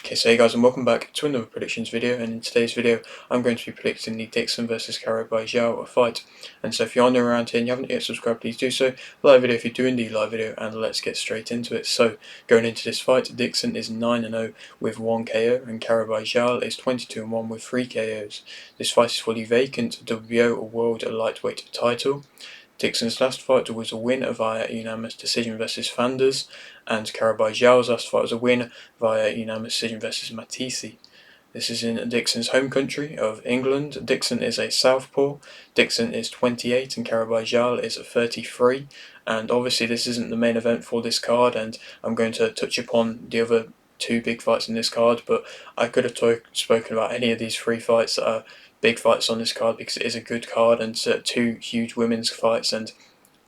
Okay, so hey guys, and welcome back to another predictions video. And in today's video I'm going to be predicting the Dixon versus Carabajal fight. And so if you're new around here and you haven't yet subscribed, please do so. Like video if you're doing the live video, and let's get straight into it. So going into this fight, Dixon is 9-0 with 1 KO and Carabajal is 22-1 with 3 KOs. This fight is for the vacant WBO World Lightweight title. Dixon's last fight was a win via unanimous decision versus Fanders, and Carabajal's last fight was a win via unanimous decision versus Matisse. This is in Dixon's home country of England. Dixon is a southpaw. Dixon is 28 and Carabajal is 33. And obviously this isn't the main event for this card, and I'm going to touch upon the other two big fights in this card, but I could have spoken about any of these three fights that are big fights on this card because it is a good card and two huge women's fights, and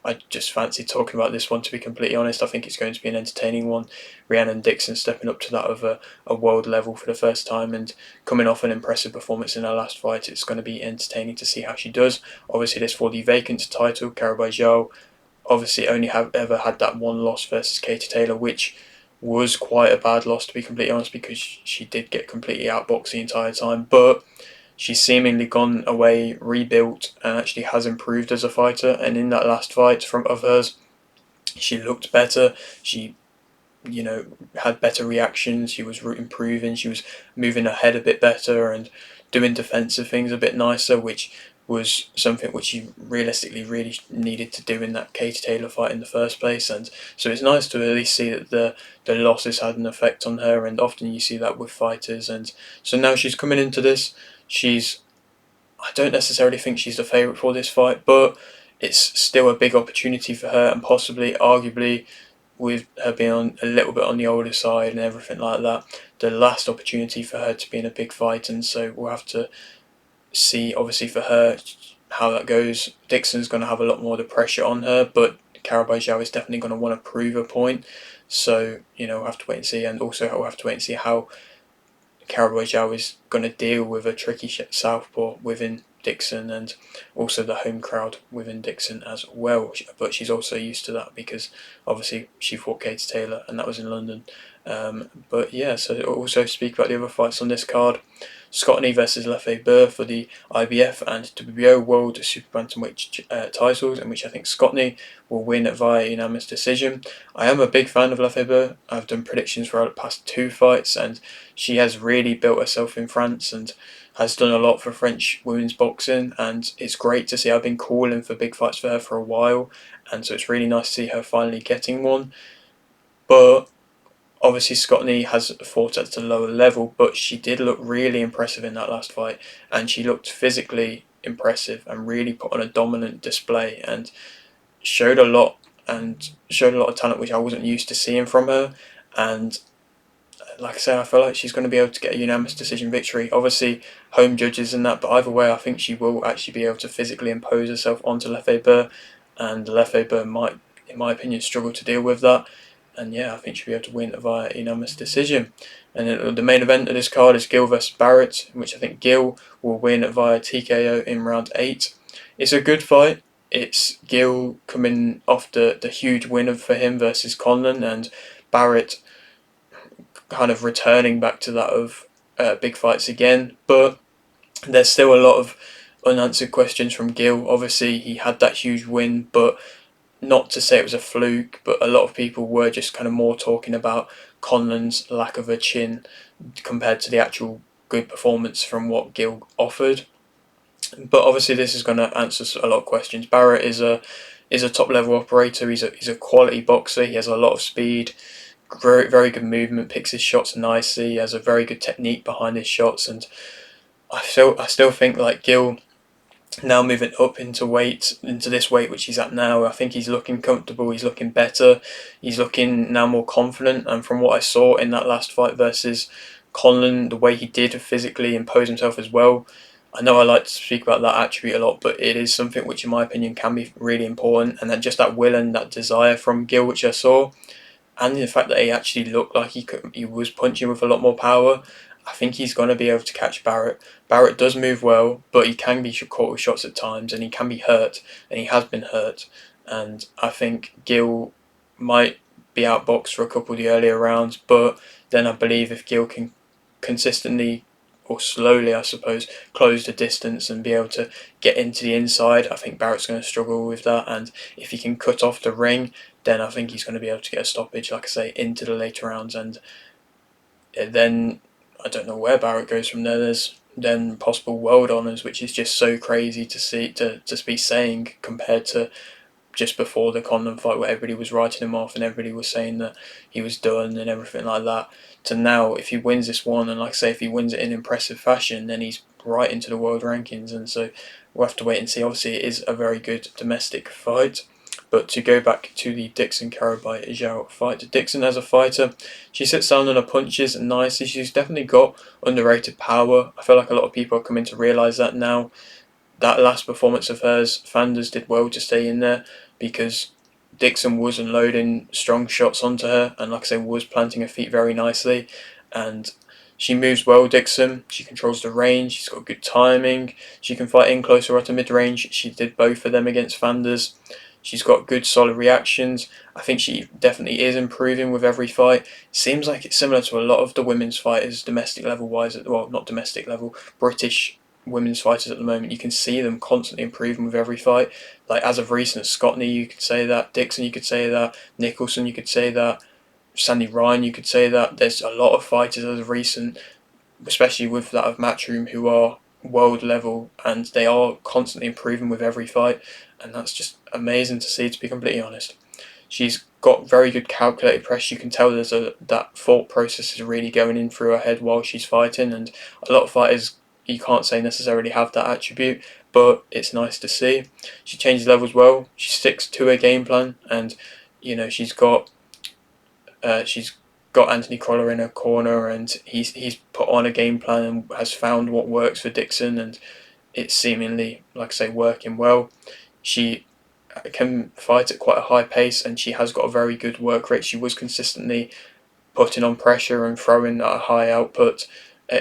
I just fancy talking about this one, to be completely honest. I think it's going to be an entertaining one. Rhiannon Dixon stepping up to that of a world level for the first time and coming off an impressive performance in her last fight. It's going to be entertaining to see how she does. Obviously this for the vacant title. Carabajal obviously only have ever had that one loss versus Katie Taylor, which was quite a bad loss, to be completely honest, because she did get completely outboxed the entire time, but she's seemingly gone away, rebuilt, and actually has improved as a fighter. And in that last fight of hers, she looked better. She, had better reactions. She was improving. She was moving her head a bit better and doing defensive things a bit nicer, which was something which she realistically really needed to do in that Katie Taylor fight in the first place. And so it's nice to at least see that the losses had an effect on her, and often you see that with fighters. And so now she's coming into this. I don't necessarily think she's the favourite for this fight, but it's still a big opportunity for her, and possibly, arguably, with her being a little bit on the older side and everything like that, the last opportunity for her to be in a big fight. And so we'll have to see, obviously, for her how that goes. Dixon's going to have a lot more of the pressure on her, but Carabajal is definitely going to want to prove a point. So, we'll have to wait and see, and also we'll have to wait and see how Carabajal is going to deal with a tricky southpaw within Dixon, and also the home crowd within Dixon as well. But she's also used to that because obviously she fought Katie Taylor and that was in London. But yeah, so also speak about the other fights on this card. Scotney versus Lefebvre for the IBF and WBO World Super Bantamweight titles, in which I think Scotney will win via unanimous decision. I am a big fan of Lefebvre. I've done predictions for her past two fights, and she has really built herself in France and has done a lot for French women's boxing, and it's great to see. I've been calling for big fights for her for a while, and so it's really nice to see her finally getting one. But obviously Scotney has fought at a lower level, but she did look really impressive in that last fight, and she looked physically impressive and really put on a dominant display and showed a lot of talent which I wasn't used to seeing from her. And like I say, I feel like she's going to be able to get a unanimous decision victory. Obviously home judges and that, but either way I think she will actually be able to physically impose herself onto Lefebvre, and Lefebvre might, in my opinion, struggle to deal with that. And yeah, I think she'll be able to win via unanimous decision. And the main event of this card is Gill versus Barrett, in which I think Gill will win via TKO in round 8. It's a good fight. It's Gill coming off the huge win for him versus Conlon, and Barrett kind of returning back to that of big fights again. But there's still a lot of unanswered questions from Gill. Obviously he had that huge win, but not to say it was a fluke, but a lot of people were just kind of more talking about Conlon's lack of a chin compared to the actual good performance from what Gill offered. But obviously this is going to answer a lot of questions. Barrett is a top level operator. He's a quality boxer. He has a lot of speed, very very good movement, picks his shots nicely. He has a very good technique behind his shots, and I still think like Gill, now moving up into this weight which he's at now, I think he's looking comfortable, he's looking better, he's looking now more confident. And from what I saw in that last fight versus Conlon, the way he did physically impose himself as well, I know I like to speak about that attribute a lot, but it is something which in my opinion can be really important. And then just that will and that desire from Gill which I saw, and the fact that he actually looked like he was punching with a lot more power, I think he's going to be able to catch Barrett. Barrett does move well, but he can be caught with shots at times, and he can be hurt, and he has been hurt. And I think Gill might be outboxed for a couple of the earlier rounds, but then I believe if Gill can consistently, or slowly I suppose, close the distance and be able to get into the inside, I think Barrett's going to struggle with that. And if he can cut off the ring, then I think he's going to be able to get a stoppage, like I say, into the later rounds. And then I don't know where Barrett goes from there. There's then possible world honours, which is just so crazy to see, to be saying, compared to just before the Condon fight, where everybody was writing him off and everybody was saying that he was done and everything like that, to now, if he wins this one, and like I say, if he wins it in impressive fashion, then he's right into the world rankings. And so we'll have to wait and see. Obviously, it is a very good domestic fight. But to go back to the Dixon Carabajal fight, Dixon as a fighter, she sits down on her punches nicely. She's definitely got underrated power. I feel like a lot of people are coming to realise that now. That last performance of hers, Fanders did well to stay in there, because Dixon was unloading strong shots onto her, and like I say, was planting her feet very nicely. And she moves well, Dixon. She controls the range. She's got good timing. She can fight in close or at a mid range. She did both of them against Fanders. She's got good solid reactions. I think she definitely is improving with every fight. Seems like it's similar to a lot of the women's fighters, domestic level wise. Well, not domestic level, British women's fighters at the moment. You can see them constantly improving with every fight. Like as of recent, Scottney, you could say that. Dixon, you could say that. Nicholson, you could say that. Sandy Ryan, you could say that. There's a lot of fighters as of recent, especially with that of Matchroom, who are world level, and they are constantly improving with every fight, and that's just amazing to see, to be completely honest. She's got very good calculated pressure. You can tell that thought process is really going in through her head while she's fighting, and a lot of fighters, you can't say necessarily have that attribute, but it's nice to see. She changes levels well. She sticks to her game plan, and she's got Anthony Croller in her corner, and he's put on a game plan and has found what works for Dixon, and it's seemingly, like I say, working well. She can fight at quite a high pace, and she has got a very good work rate. She was consistently putting on pressure and throwing at a high output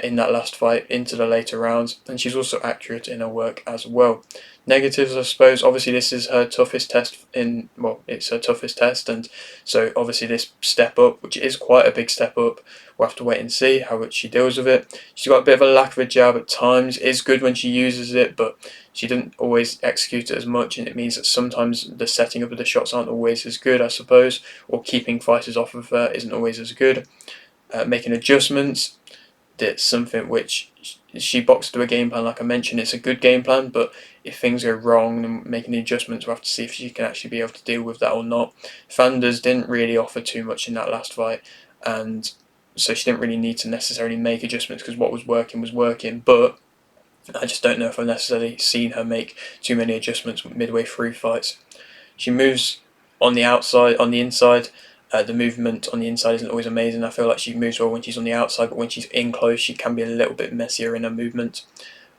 in that last fight into the later rounds, and she's also accurate in her work as well. Negatives, I suppose, obviously this is her toughest test it's her toughest test, and so obviously this step up, which is quite a big step up, we'll have to wait and see how she deals with it. She's got a bit of a lack of a jab at times. It is good when she uses it, but she doesn't always execute it as much, and it means that sometimes the setting up of the shots aren't always as good, I suppose, or keeping fighters off of her isn't always as good. Making adjustments, that's something which she boxed to a game plan, like I mentioned. It's a good game plan, but if things go wrong and making the adjustments, we'll have to see if she can actually be able to deal with that or not. Fanders didn't really offer too much in that last fight, and so she didn't really need to necessarily make adjustments, because what was working, but I just don't know if I've necessarily seen her make too many adjustments midway through fights. She moves on the outside, on the inside. The movement on the inside isn't always amazing. I feel like she moves well when she's on the outside, but when she's in close, she can be a little bit messier in her movement.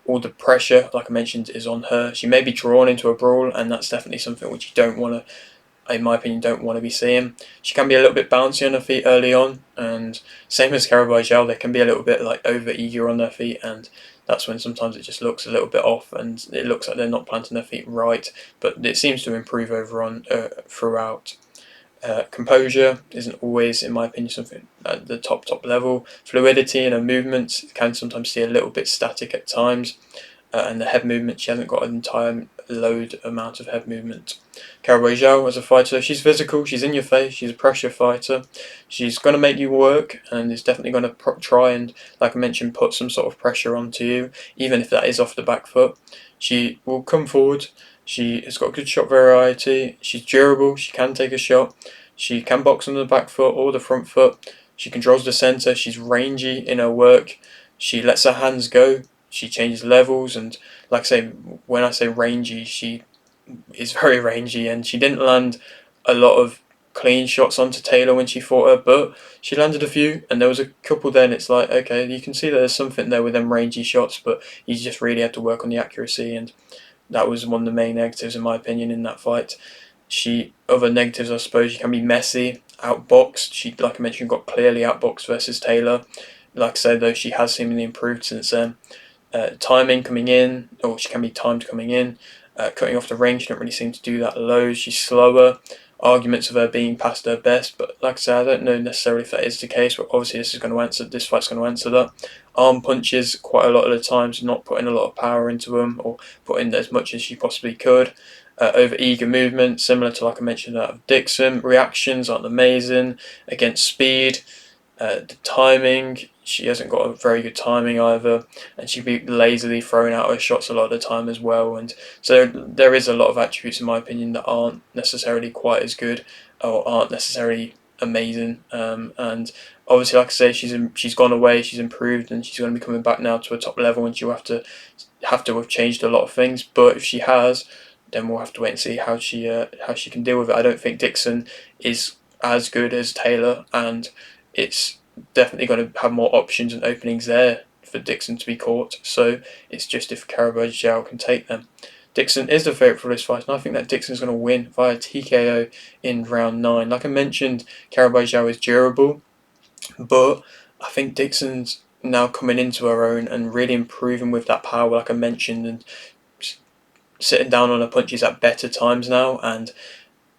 All the pressure, like I mentioned, is on her. She may be drawn into a brawl, and that's definitely something which you don't want to, in my opinion, don't want to be seeing. She can be a little bit bouncy on her feet early on, and same as Carabajal, they can be a little bit like over eager on their feet, and that's when sometimes it just looks a little bit off, and it looks like they're not planting their feet right. But it seems to improve over on throughout. Composure isn't always, in my opinion, something at the top level. Fluidity in her movements can sometimes see a little bit static at times, and the head movement, she hasn't got an entire load amount of head movement. Carabajal as a fighter, she's physical, she's in your face, she's a pressure fighter. She's going to make you work, and is definitely going to try and, like I mentioned, put some sort of pressure onto you, even if that is off the back foot. She will come forward. She has got good shot variety. She's durable. She can take a shot. She can box on the back foot or the front foot. She controls the centre. She's rangy in her work. She lets her hands go. She changes levels, and like I say, when I say rangy, she is very rangy, and she didn't land a lot of clean shots onto Taylor when she fought her, but she landed a few, and there was a couple then it's like, okay, you can see that there's something there with them rangy shots, but you just really had to work on the accuracy, and that was one of the main negatives, in my opinion, in that fight. Other negatives, I suppose, she can be messy, outboxed. She, like I mentioned, got clearly outboxed versus Taylor. Like I said, though, she has seemingly improved since then. Timing coming in, or she can be timed coming in. Cutting off the ring, she don't really seem to do that low. She's slower. arguments of her being past her best, but like I said, I don't know necessarily if that is the case. But obviously, this fight's going to answer that. Arm punches quite a lot of the times, not putting a lot of power into them or putting as much as she possibly could. Over eager movement, similar to like I mentioned that of Dixon. Reactions aren't amazing against speed. The timing, she hasn't got a very good timing either, and she'd be lazily throwing out her shots a lot of the time as well. And so there is a lot of attributes, in my opinion, that aren't necessarily quite as good or aren't necessarily amazing. And obviously, like I say, she's gone away, she's improved, and she's going to be coming back now to a top level, and she'll have changed a lot of things. But if she has, then we'll have to wait and see how she can deal with it. I don't think Dixon is as good as Taylor, and it's definitely going to have more options and openings there for Dixon to be caught. So it's just if Carabajal can take them. Dixon is the favourite for this fight, and I think that Dixon's going to win via TKO in round 9. Like I mentioned, Carabajal is durable, but I think Dixon's now coming into her own and really improving with that power, like I mentioned, and sitting down on her punches at better times now, and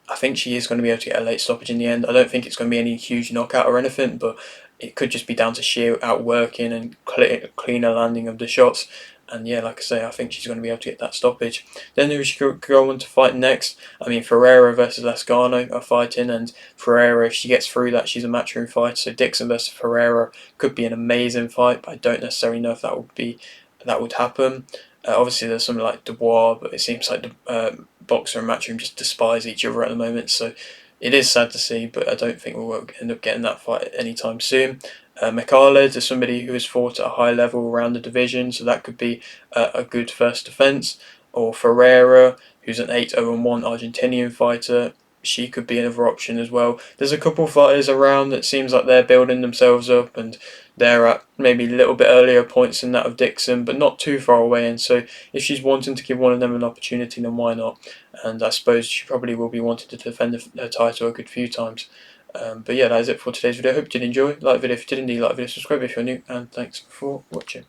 I think she is going to be able to get a late stoppage in the end. I don't think it's going to be any huge knockout or anything, but it could just be down to sheer outworking and cleaner landing of the shots. And yeah, like I say, I think she's going to be able to get that stoppage. Then who she could go on to fight next? I mean, Ferreira versus Lascano are fighting, and Ferreira, if she gets through that, she's a matchroom fight. So Dixon versus Ferreira could be an amazing fight, but I don't necessarily know if that would happen. Obviously, there's something like Dubois, but it seems like the boxer and matchroom just despise each other at the moment. So it is sad to see, but I don't think we'll end up getting that fight anytime soon. Mikhailov is somebody who has fought at a high level around the division, so that could be a good first defence. Or Ferreira, who's an 8-0-1 Argentinian fighter. She could be another option as well. There's a couple of fighters around that seems like they're building themselves up, and they're at maybe a little bit earlier points than that of Dixon, but not too far away. And so if she's wanting to give one of them an opportunity, then why not? And I suppose she probably will be wanting to defend her title a good few times. But yeah, that is it for today's video. I hope you did enjoy. Like the video if you did indeed, like the video, subscribe if you're new, and thanks for watching.